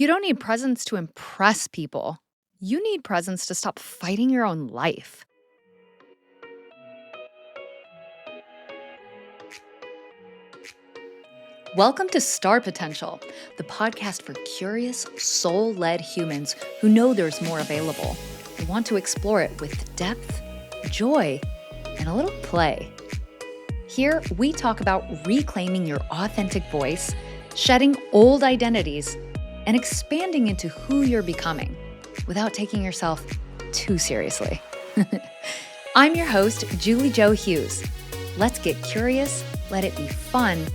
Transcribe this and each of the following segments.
You don't need presents to impress people. You need presents to stop fighting your own life. Welcome to Star Potential, the podcast for curious, soul-led humans who know there's more available. They want to explore it with depth, joy, and a little play. Here, we talk about reclaiming your authentic voice, shedding old identities, and expanding into who you're becoming without taking yourself too seriously. I'm your host, Julie Jo Hughes. Let's get curious, let it be fun,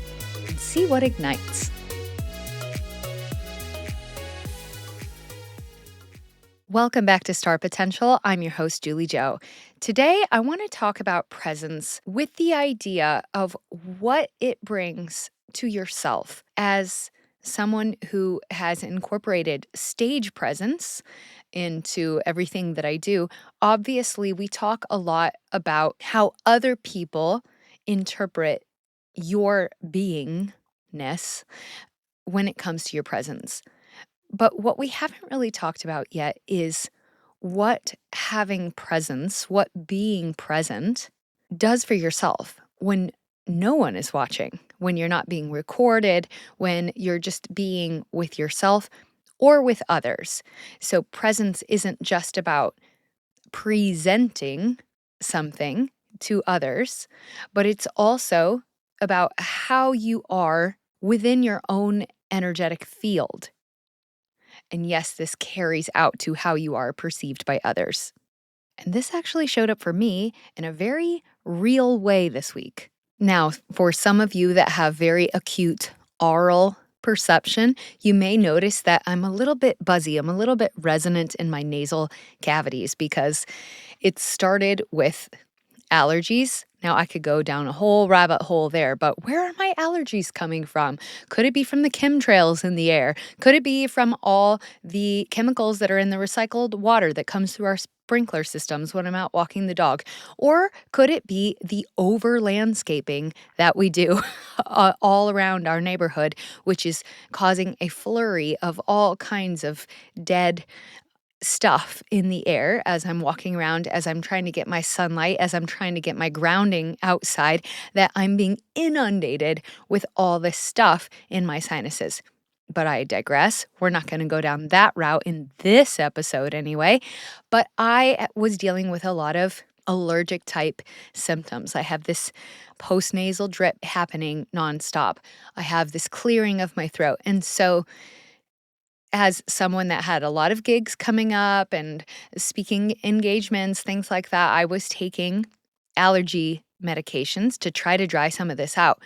and see what ignites. Welcome back to Star Potential. I'm your host, Julie Jo. Today, I want to talk about presence with the idea of what it brings to yourself as someone who has incorporated stage presence into everything that I do. Obviously, we talk a lot about how other people interpret your beingness when it comes to your presence. But what we haven't really talked about yet is what having presence, what being present does for yourself when no one is watching, when you're not being recorded, when you're just being with yourself or with others. So presence isn't just about presenting something to others, but it's also about how you are within your own energetic field. And yes, this carries out to how you are perceived by others. And this actually showed up for me in a very real way this week. Now, for some of you that have very acute aural perception, you may notice that I'm a little bit buzzy. I'm a little bit resonant in my nasal cavities because it started with allergies. Now, I could go down a whole rabbit hole there, but where are my allergies coming from? Could it be from the chemtrails in the air? Could it be from all the chemicals that are in the recycled water that comes through our sprinkler systems when I'm out walking the dog? Or could it be the over landscaping that we do all around our neighborhood, which is causing a flurry of all kinds of dead stuff in the air as I'm walking around, as I'm trying to get my sunlight, as I'm trying to get my grounding outside, that I'm being inundated with all this stuff in my sinuses. But I digress. We're not going to go down that route in this episode anyway. But I was dealing with a lot of allergic type symptoms. I have this postnasal drip happening nonstop. I have this clearing of my throat. And so as someone that had a lot of gigs coming up and speaking engagements, things like that, I was taking allergy medications to try to dry some of this out.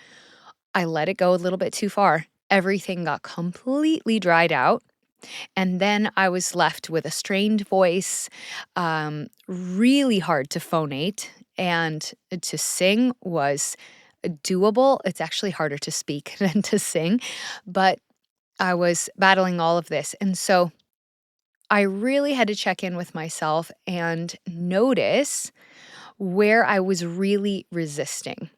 I let it go a little bit too far. Everything got completely dried out. And then I was left with a strained voice, really hard to phonate, and to sing was doable. It's actually harder to speak than to sing, but I was battling all of this. And so I really had to check in with myself and notice where I was really resisting.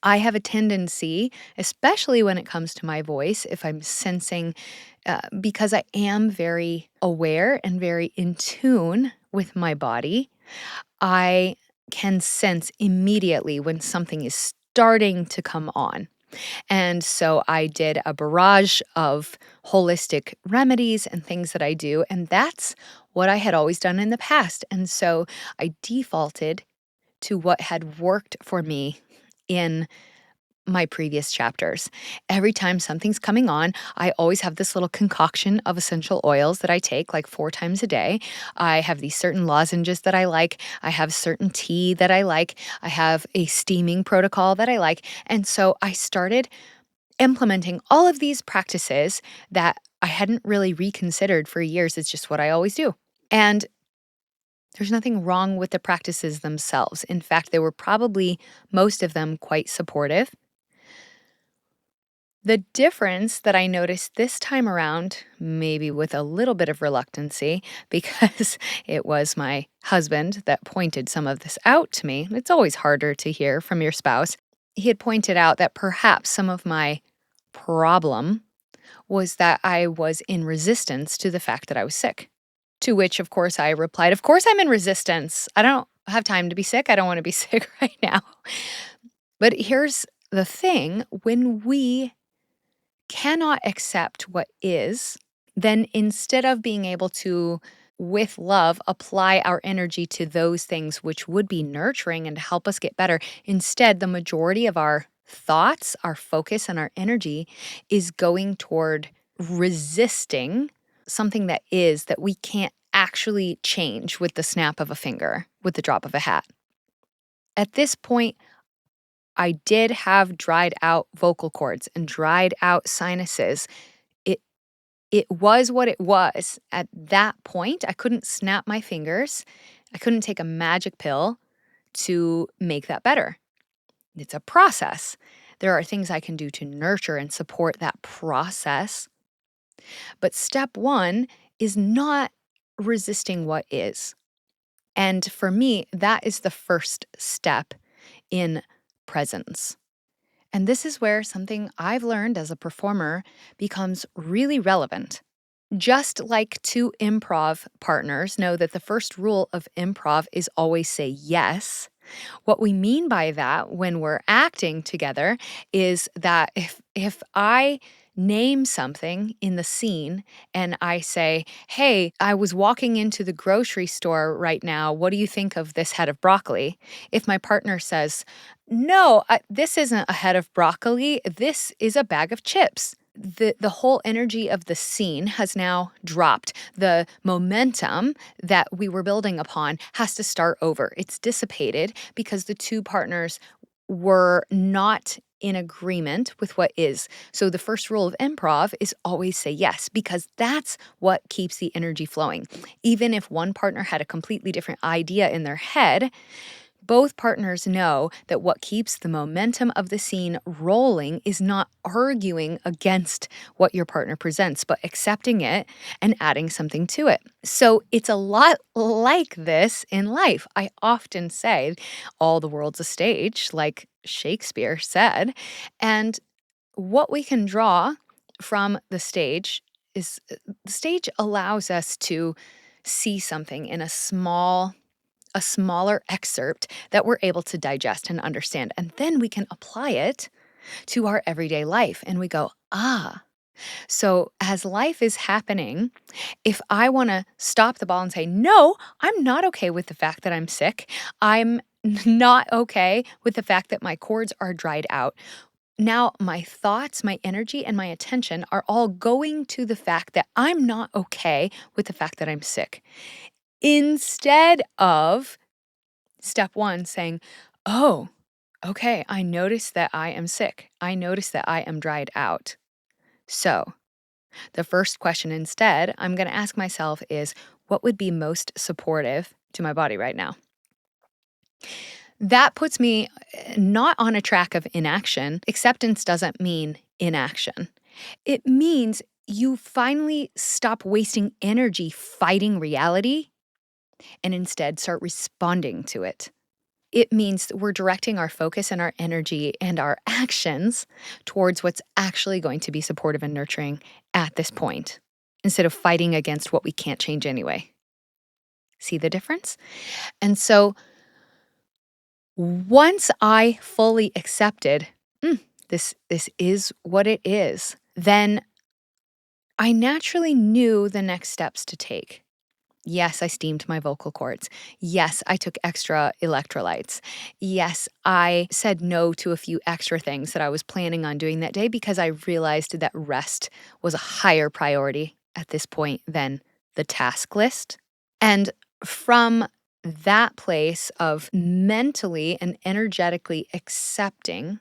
I have a tendency, especially when it comes to my voice, if I'm sensing, because I am very aware and very in tune with my body, I can sense immediately when something is starting to come on. And so I did a barrage of holistic remedies and things that I do. And that's what I had always done in the past. And so I defaulted to what had worked for me in my previous chapters. Every time something's coming on, I always have this little concoction of essential oils that I take like 4 times a day. I have these certain lozenges that I like. I have certain tea that I like. I have a steaming protocol that I like. And so I started implementing all of these practices that I hadn't really reconsidered for years. It's just what I always do. And there's nothing wrong with the practices themselves. In fact, they were probably, most of them, quite supportive. The difference that I noticed this time around, maybe with a little bit of reluctancy, because it was my husband that pointed some of this out to me. It's always harder to hear from your spouse. He had pointed out that perhaps some of my problem was that I was in resistance to the fact that I was sick. To which, of course, I replied, "Of course I'm in resistance. I don't have time to be sick. I don't want to be sick right now." But here's the thing, when we cannot accept what is, then instead of being able to, with love, apply our energy to those things which would be nurturing and help us get better, instead, the majority of our thoughts, our focus, and our energy is going toward resisting something that we can't actually change with the snap of a finger, with the drop of a hat. At this point, I did have dried out vocal cords and dried out sinuses. It it was what it was at that point. I couldn't snap my fingers. I couldn't take a magic pill to make that better. It's a process. There are things I can do to nurture and support that process. But step 1 is not resisting what is. And for me, that is the first step in presence. And this is where something I've learned as a performer becomes really relevant. Just like two improv partners know that the first rule of improv is always say yes, what we mean by that when we're acting together is that if I name something in the scene and I say, "Hey, I was walking into the grocery store right now. What do you think of this head of broccoli?" If my partner says, "No, this isn't a head of broccoli. This is a bag of chips." The whole energy of the scene has now dropped. The momentum that we were building upon has to start over. It's dissipated because the two partners were not in agreement with what is. So the first rule of improv is always say yes, because that's what keeps the energy flowing. Even if one partner had a completely different idea in their head, both partners know that what keeps the momentum of the scene rolling is not arguing against what your partner presents, but accepting it and adding something to it. So it's a lot like this in life. I often say, all the world's a stage, like Shakespeare said. And what we can draw from the stage is the stage allows us to see something in a smaller excerpt that we're able to digest and understand. And then we can apply it to our everyday life. And we go, so as life is happening, if I want to stop the ball and say, no, I'm not okay with the fact that I'm sick. I'm not okay with the fact that my cords are dried out. Now, my thoughts, my energy, and my attention are all going to the fact that I'm not okay with the fact that I'm sick. Instead of step 1 saying, "Oh, okay, I noticed that I am sick. I noticed that I am dried out." So, the first question instead I'm going to ask myself is, what would be most supportive to my body right now? That puts me not on a track of inaction. Acceptance doesn't mean inaction. It means you finally stop wasting energy fighting reality and instead start responding to it. It means that we're directing our focus and our energy and our actions towards what's actually going to be supportive and nurturing at this point, instead of fighting against what we can't change anyway. See the difference? And so once I fully accepted, this is what it is, then I naturally knew the next steps to take. Yes, I steamed my vocal cords. Yes, I took extra electrolytes. Yes, I said no to a few extra things that I was planning on doing that day because I realized that rest was a higher priority at this point than the task list. And from that place of mentally and energetically accepting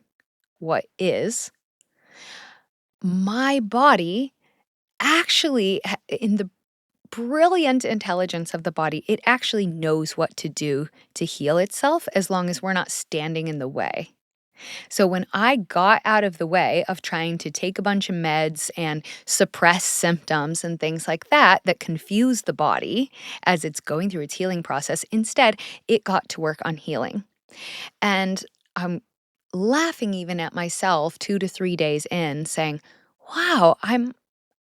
what is, my body actually, in the brilliant intelligence of the body, it actually knows what to do to heal itself as long as we're not standing in the way. So when I got out of the way of trying to take a bunch of meds and suppress symptoms and things like that that confuse the body as it's going through its healing process, instead it got to work on healing. And I'm laughing even at myself 2 to 3 days in saying, wow,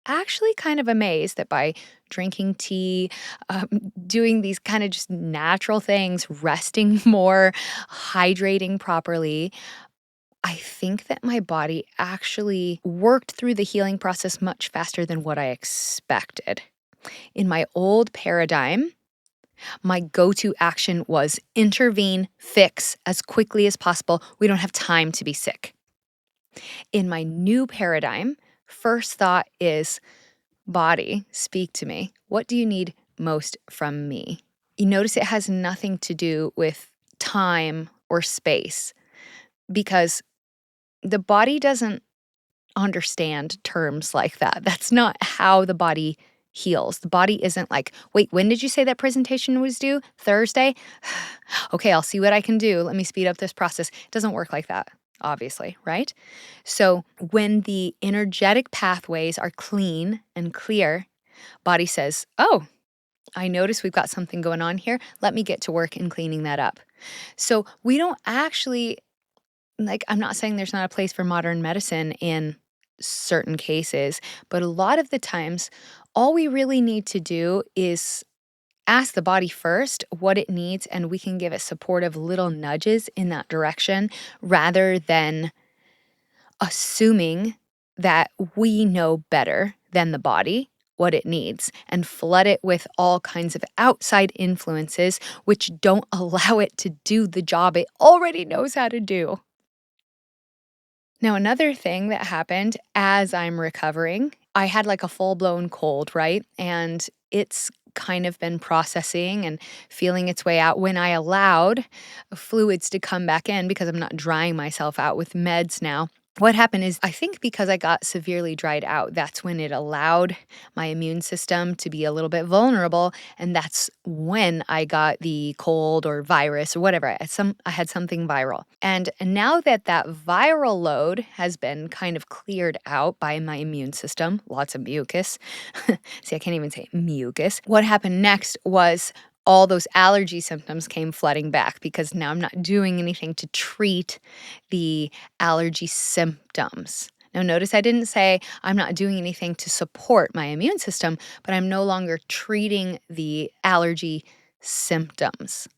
actually kind of amazed that by drinking tea, um, doing these kind of just natural things, resting more, hydrating properly, I think that my body actually worked through the healing process much faster than what I expected. In my old paradigm, my go to action was intervene, fix as quickly as possible. We don't have time to be sick. In my new paradigm, first thought is body, speak to me. What do you need most from me? You notice it has nothing to do with time or space because the body doesn't understand terms like that. That's not how the body heals. The body isn't like, wait, when did you say that presentation was due? Thursday? Okay, I'll see what I can do. Let me speed up this process. It doesn't work like that, obviously, right? So when the energetic pathways are clean and clear, body says, oh, I notice we've got something going on here. Let me get to work in cleaning that up. So we don't actually, like, I'm not saying there's not a place for modern medicine in certain cases, but a lot of the times, all we really need to do is ask the body first what it needs, and we can give it supportive little nudges in that direction rather than assuming that we know better than the body what it needs and flood it with all kinds of outside influences which don't allow it to do the job it already knows how to do. Now, another thing that happened as I'm recovering, I had like a full blown cold, right? And it's kind of been processing and feeling its way out when I allowed fluids to come back in because I'm not drying myself out with meds now. What happened is, I think because I got severely dried out, that's when it allowed my immune system to be a little bit vulnerable. And that's when I got the cold or virus or whatever. I had something viral. And now that that viral load has been kind of cleared out by my immune system, lots of mucus. See, I can't even say mucus. What happened next was all those allergy symptoms came flooding back because now I'm not doing anything to treat the allergy symptoms. Now, notice I didn't say I'm not doing anything to support my immune system, but I'm no longer treating the allergy symptoms.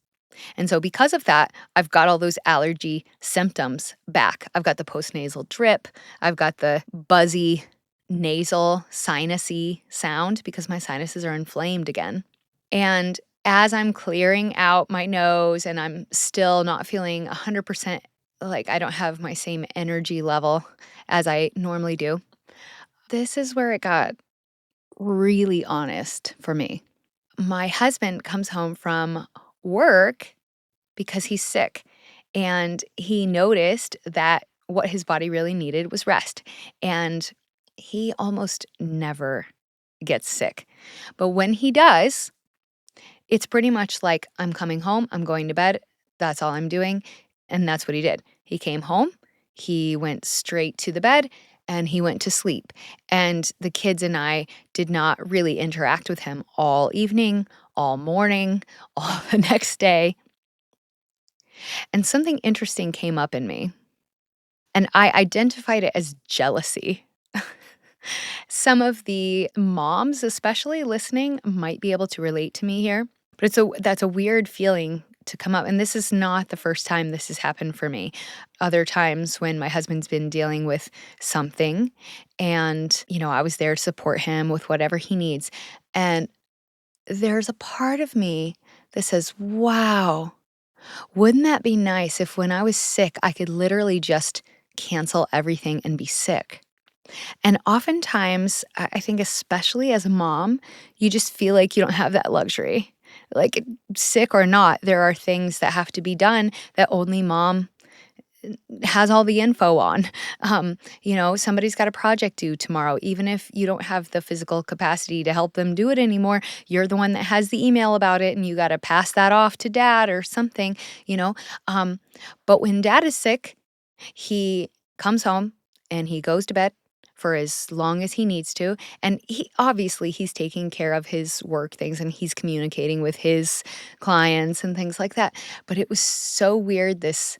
And so, because of that, I've got all those allergy symptoms back. I've got the postnasal drip, I've got the buzzy nasal sinusy sound because my sinuses are inflamed again. And as I'm clearing out my nose and I'm still not feeling 100% like I don't have my same energy level as I normally do, this is where it got really honest for me. My husband comes home from work because he's sick and he noticed that what his body really needed was rest. And he almost never gets sick. But when he does, it's pretty much like, I'm coming home, I'm going to bed, that's all I'm doing, and that's what he did. He came home, he went straight to the bed, and he went to sleep, and the kids and I did not really interact with him all evening, all morning, all the next day, and something interesting came up in me, and I identified it as jealousy. Some of the moms, especially listening, might be able to relate to me here. But that's a weird feeling to come up, and this is not the first time this has happened for me. Other times when my husband's been dealing with something and, I was there to support him with whatever he needs, and there's a part of me that says, "Wow, wouldn't that be nice if when I was sick, I could literally just cancel everything and be sick?" And oftentimes, I think especially as a mom, you just feel like you don't have that luxury. Like, sick or not, there are things that have to be done that only mom has all the info on. Somebody's got a project due tomorrow. Even if you don't have the physical capacity to help them do it anymore, you're the one that has the email about it and you got to pass that off to dad or something, you know. But when dad is sick, he comes home and he goes to bed for as long as he needs to. And he's taking care of his work things and he's communicating with his clients and things like that. But it was so weird, this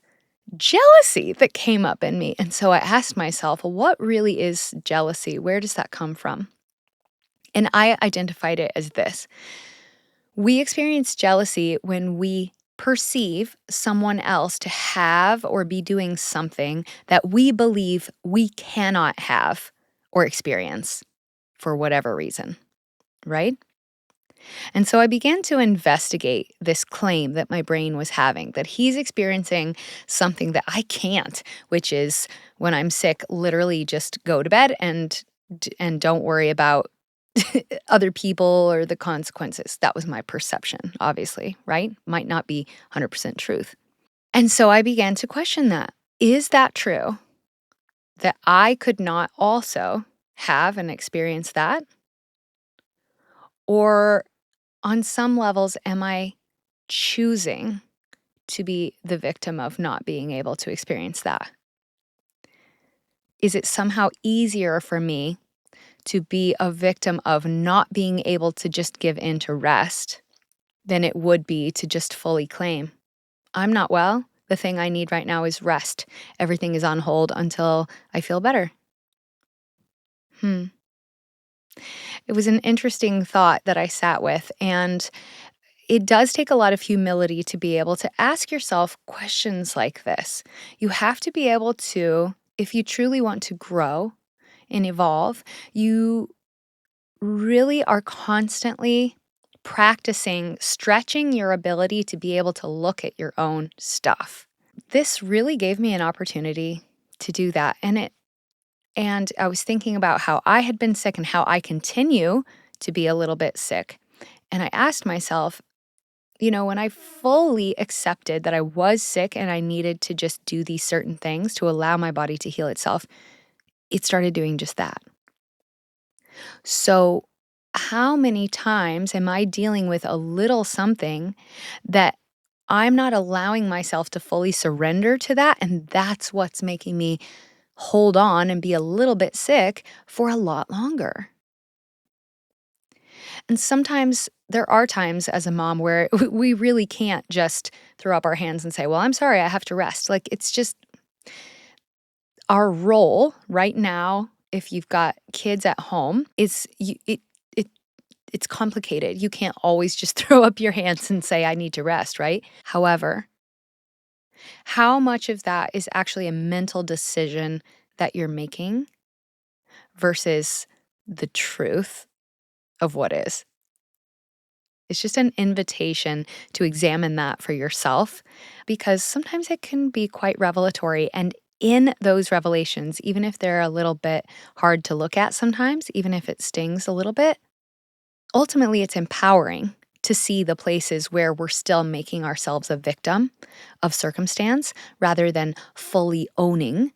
jealousy that came up in me. And so I asked myself, well, what really is jealousy? Where does that come from? And I identified it as this: we experience jealousy when we perceive someone else to have or be doing something that we believe we cannot have or experience for whatever reason, right? And so I began to investigate this claim that my brain was having, that he's experiencing something that I can't, which is when I'm sick, literally just go to bed and don't worry about other people or the consequences. That was my perception, obviously, right? Might not be 100% truth. And so I began to question that. Is that true? That I could not also have and experience that? Or on some levels, am I choosing to be the victim of not being able to experience that? Is it somehow easier for me to be a victim of not being able to just give in to rest than it would be to just fully claim, I'm not well. The thing I need right now is rest. Everything is on hold until I feel better. It was an interesting thought that I sat with. And it does take a lot of humility to be able to ask yourself questions like this. You have to be able to, if you truly want to grow and evolve, you really are constantly practicing stretching your ability to be able to look at your own stuff. This really gave me an opportunity to do that. And I was thinking about how I had been sick and how I continue to be a little bit sick. And I asked myself, when I fully accepted that I was sick and I needed to just do these certain things to allow my body to heal itself, it started doing just that. So, how many times am I dealing with a little something that I'm not allowing myself to fully surrender to that? And that's what's making me hold on and be a little bit sick for a lot longer. And sometimes there are times as a mom where we really can't just throw up our hands and say, well, I'm sorry, I have to rest. Like, it's just our role right now, if you've got kids at home, it's complicated. You can't always just throw up your hands and say, I need to rest, right? However, how much of that is actually a mental decision that you're making versus the truth of what is? It's just an invitation to examine that for yourself, because sometimes it can be quite revelatory. And in those revelations, even if they're a little bit hard to look at sometimes, even if it stings a little bit, ultimately it's empowering to see the places where we're still making ourselves a victim of circumstance rather than fully owning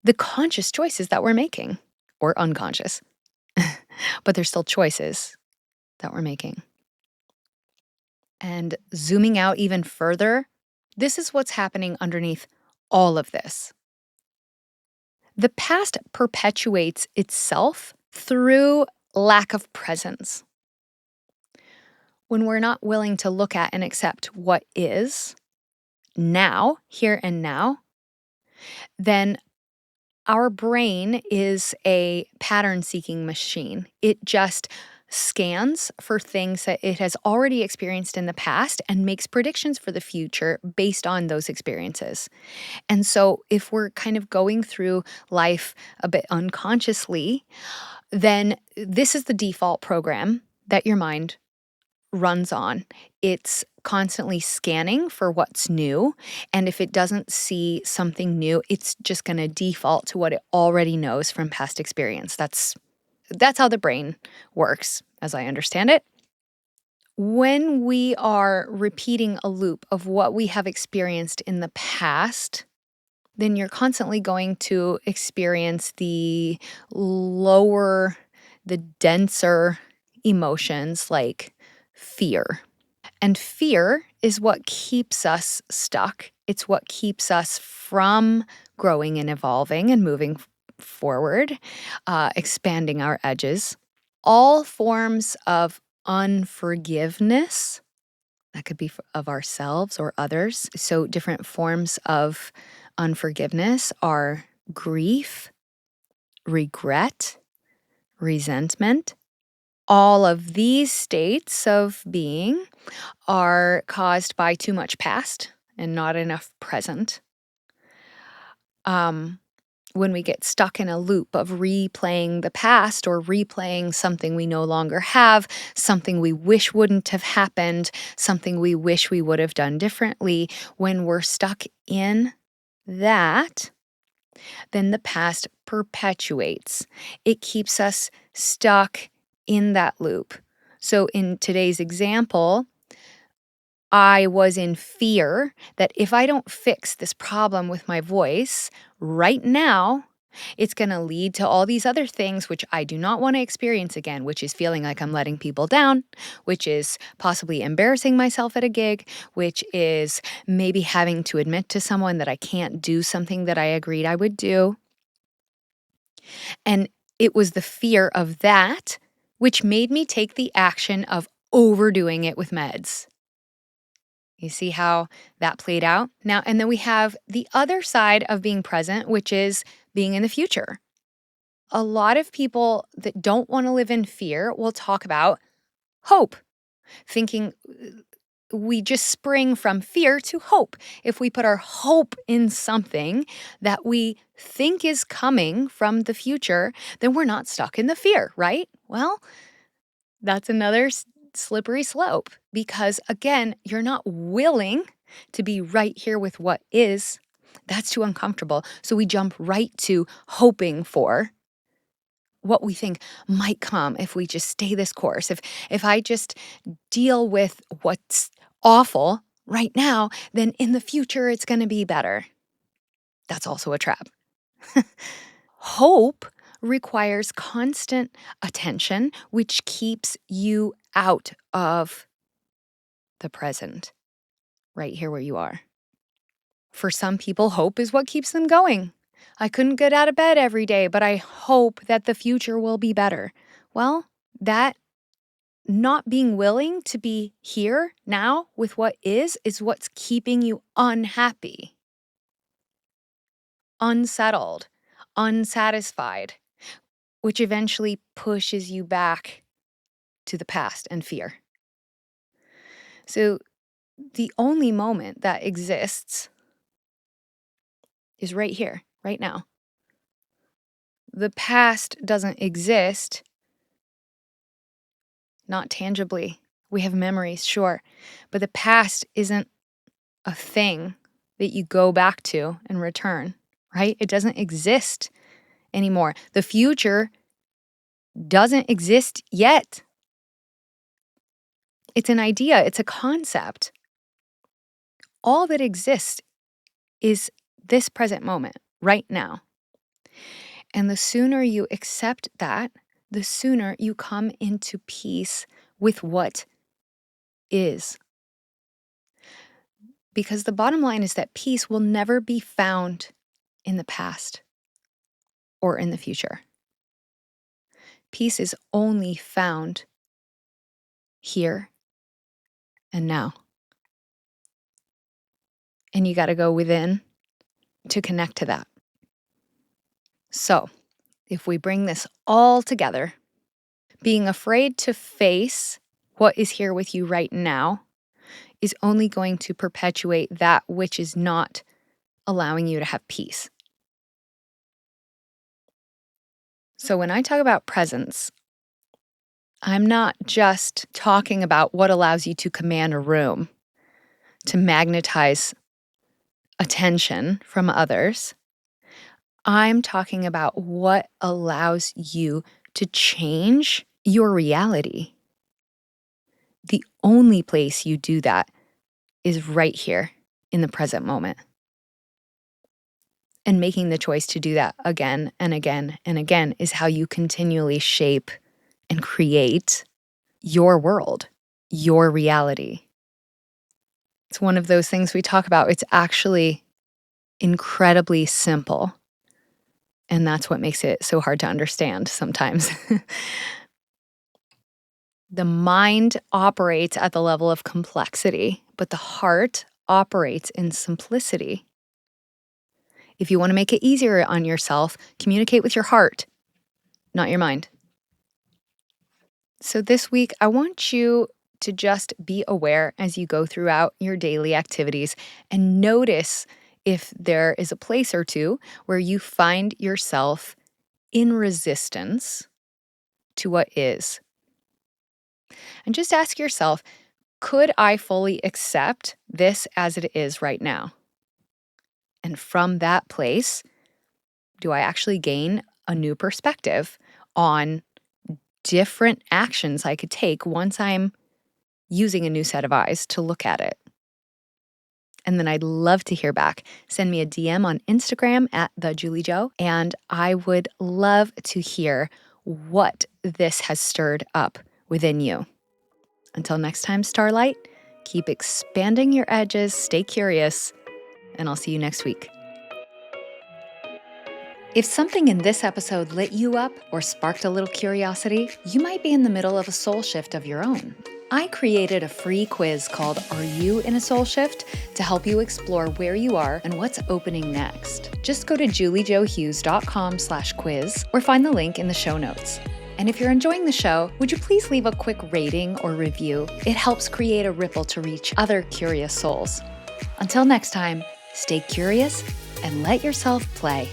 the conscious choices that we're making, or unconscious, but they're still choices that we're making. And zooming out even further, this is what's happening underneath all of this. The past perpetuates itself through lack of presence. When we're not willing to look at and accept what is now, here and now, then our brain is a pattern-seeking machine. It just scans for things that it has already experienced in the past and makes predictions for the future based on those experiences. And so if we're kind of going through life a bit unconsciously, then this is the default program that your mind runs on. It's constantly scanning for what's new. And if it doesn't see something new, it's just going to default to what it already knows from past experience. That's how the brain works, as I understand it. When we are repeating a loop of what we have experienced in the past, then you're constantly going to experience the lower, the denser emotions like fear. And fear is what keeps us stuck. It's what keeps us from growing and evolving and moving forward, expanding our edges. All forms of unforgiveness, that could be of ourselves or others. So, different forms of unforgiveness are grief, regret, resentment, All of these states of being are caused by too much past and not enough present. Um, when we get stuck in a loop of replaying the past or replaying something we no longer have, something we wish wouldn't have happened, something we wish we would have done differently, when we're stuck in that, then the past perpetuates. It keeps us stuck in that loop. So in today's example, I was in fear that if I don't fix this problem with my voice right now, it's going to lead to all these other things which I do not want to experience again, which is feeling like I'm letting people down, which is possibly embarrassing myself at a gig, which is maybe having to admit to someone that I can't do something that I agreed I would do. And it was the fear of that which made me take the action of overdoing it with meds. You see how that played out? Now, and then we have the other side of being present, which is being in the future. A lot of people that don't want to live in fear will talk about hope, thinking we just spring from fear to hope. If we put our hope in something that we think is coming from the future, then we're not stuck in the fear, right? Well, that's another slippery slope because, again, you're not willing to be right here with what is. That's too uncomfortable. So we jump right to hoping for what we think might come if we just stay this course. If I just deal with what's awful right now, then in the future it's going to be better. That's also a trap. Hope requires constant attention, which keeps you out of the present, right here where you are. For some people, hope is what keeps them going. I couldn't get out of bed every day, but I hope that the future will be better. Well, that not being willing to be here now with what is what's keeping you unhappy, unsettled, unsatisfied, which eventually pushes you back to the past and fear. So the only moment that exists is right here, right now. The past doesn't exist, not tangibly. We have memories, sure, but the past isn't a thing that you go back to and return, right? It doesn't exist anymore. The future doesn't exist yet. It's an idea, it's a concept. All that exists is this present moment, right now. And the sooner you accept that, the sooner you come into peace with what is. Because the bottom line is that peace will never be found in the past or in the future. Peace is only found here and now. And you got to go within to connect to that. So, if we bring this all together, being afraid to face what is here with you right now is only going to perpetuate that which is not allowing you to have peace. So, when I talk about presence, I'm not just talking about what allows you to command a room, to magnetize attention from others. I'm talking about what allows you to change your reality. The only place you do that is right here in the present moment. And making the choice to do that again and again and again is how you continually shape and create your world, your reality. It's one of those things we talk about. It's actually incredibly simple. And that's what makes it so hard to understand sometimes. The mind operates at the level of complexity, but the heart operates in simplicity. If you want to make it easier on yourself, communicate with your heart, not your mind. So this week, I want you to just be aware as you go throughout your daily activities and notice if there is a place or two where you find yourself in resistance to what is. And just ask yourself, could I fully accept this as it is right now? And from that place, do I actually gain a new perspective on different actions I could take once I'm using a new set of eyes to look at it? And then I'd love to hear back. Send me a DM on Instagram at @thejuliejo, and I would love to hear what this has stirred up within you. Until next time, Starlight, keep expanding your edges, stay curious, and I'll see you next week. If something in this episode lit you up or sparked a little curiosity, you might be in the middle of a soul shift of your own. I created a free quiz called Are You in a Soul Shift? To help you explore where you are and what's opening next. Just go to juliejohughes.com/quiz or find the link in the show notes. And if you're enjoying the show, would you please leave a quick rating or review? It helps create a ripple to reach other curious souls. Until next time, stay curious and let yourself play.